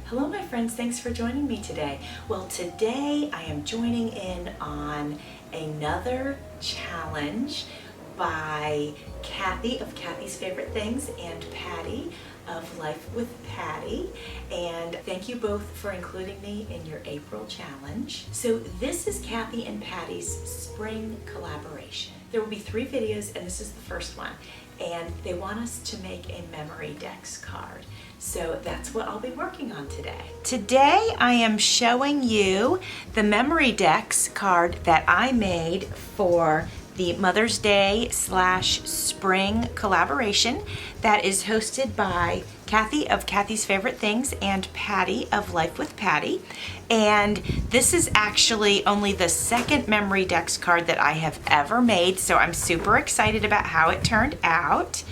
Hello my friends, thanks for joining me today. Well, today I am joining in on another challenge by Kathy of Kathy's Favorite Things and Patti of Life with Patti. And thank you both for including me in your April challenge. So this is Kathy and Patti's spring collaboration. There will be 3 videos and this is the first one. And they want us to make a MemoryDex card. So that's what I'll be working on today. Today I am showing you the MemoryDex card that I made for the Mother's Day / spring collaboration that is hosted by Kathy of Kathy's Favorite Things and Patti of Life with Patti. And this is actually only the second MemoryDex card that I have ever made, so I'm super excited about how it turned out.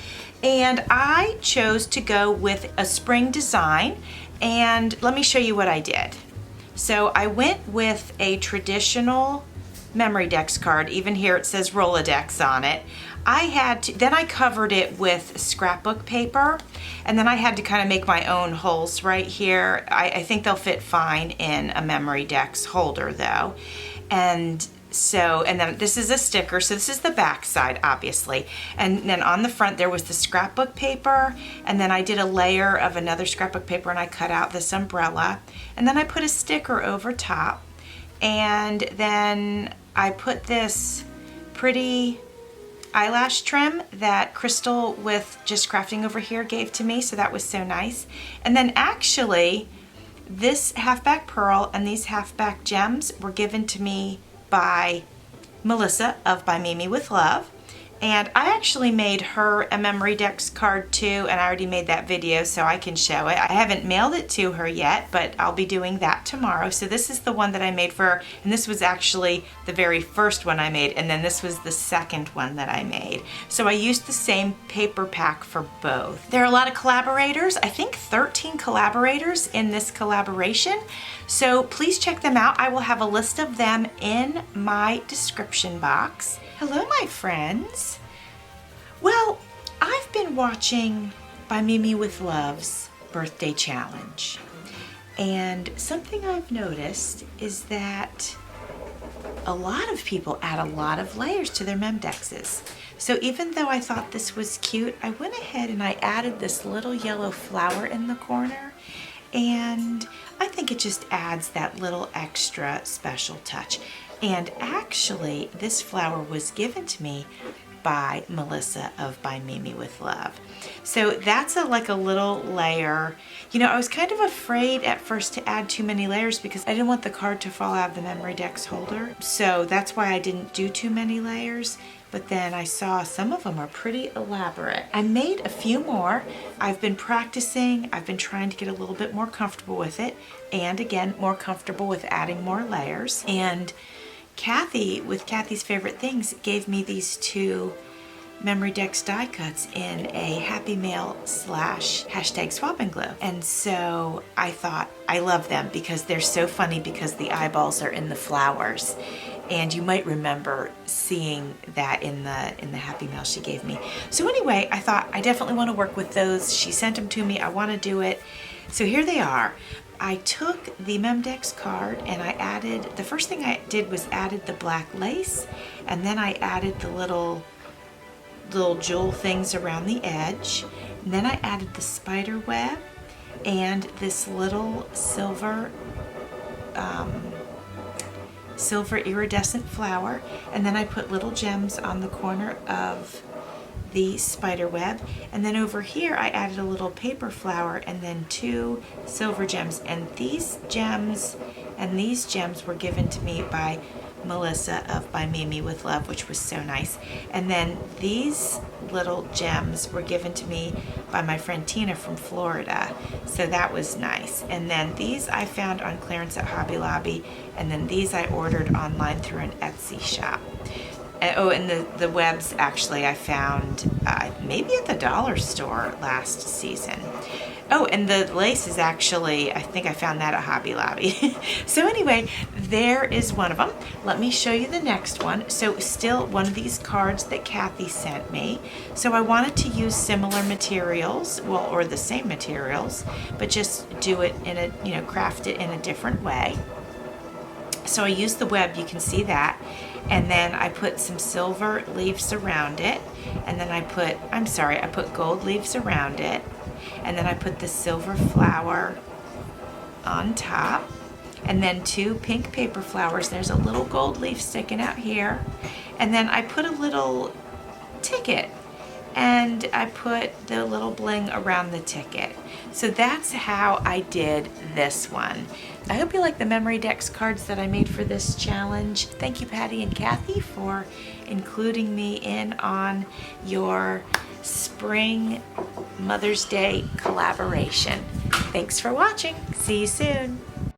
And I chose to go with a spring design, and let me show you what I did. So I went with a traditional MemoryDex card. Even here it says Rolodex on it. Then I covered it with scrapbook paper, and then I had to kind of make my own holes right here. I think they'll fit fine in a MemoryDex holder though. And then this is a sticker, so this is the back side obviously. And then on the front there was the scrapbook paper, and then I did a layer of another scrapbook paper and I cut out this umbrella. And then I put a sticker over top, and then I put this pretty eyelash trim that Crystal with Just Crafting over here gave to me, so that was so nice. And then actually this halfback pearl and these halfback gems were given to me by Melissa of By Mimi with Love. And I actually made her a MemoryDex card too, and I already made that video so I can show it. I haven't mailed it to her yet, but I'll be doing that tomorrow. So this is the one that I made for her, and this was actually the very first one I made, and then this was the second one that I made. So I used the same paper pack for both. There are a lot of collaborators, I think 13 collaborators in this collaboration. So please check them out. I will have a list of them in my description box. Hello, my friends. Well, I've been watching By Mimi with Love's birthday challenge, and something I've noticed is that a lot of people add a lot of layers to their MemDexes. So even though I thought this was cute, I went ahead and I added this little yellow flower in the corner, and I think it just adds that little extra special touch. And actually, this flower was given to me by Melissa of By Mimi with Love. So that's like a little layer. You know, I was kind of afraid at first to add too many layers because I didn't want the card to fall out of the MemoryDex holder. So that's why I didn't do too many layers. But then I saw some of them are pretty elaborate. I made a few more. I've been practicing. I've been trying to get a little bit more comfortable with it. And again, more comfortable with adding more layers. And Kathy, with Kathy's Favorite Things, gave me these 2 MemoryDex die cuts in a Happy Mail / #swap and glue. And so I thought, I love them because they're so funny because the eyeballs are in the flowers. And you might remember seeing that in the Happy Mail she gave me. So anyway, I thought I definitely want to work with those. She sent them to me. I want to do it. So here they are. I took the MemDex card and I added, the first thing I did was added the black lace, and then I added the little jewel things around the edge, and then I added the spider web and this little silver iridescent flower, and then I put little gems on the corner of the spider web, and then over here I added a little paper flower and then 2 silver gems, and these gems and these gems were given to me by Melissa of By Mimi with Love, which was so nice. And then these little gems were given to me by my friend Tina from Florida, so that was nice. And then these I found on clearance at Hobby Lobby, and then these I ordered online through an Etsy shop. Oh, and the webs actually I found maybe at the dollar store last season. Oh, and the lace is actually, I think I found that at Hobby Lobby. So anyway, there is one of them. Let me show you the next one. So still one of these cards that Kathy sent me. So I wanted to use similar materials, well, or the same materials, but just do it in a, you know, craft it in a different way. So I used the web, you can see that. And then I put some silver leaves around it. And then I put gold leaves around it. And then I put the silver flower on top. And then 2 pink paper flowers. There's a little gold leaf sticking out here. And then I put a little ticket. And I put the little bling around the ticket. So that's how I did this one. I hope you like the MemoryDex cards that I made for this challenge. Thank you, Patti and Kathy, for including me in on your spring Mother's Day collaboration. Thanks for watching. See you soon.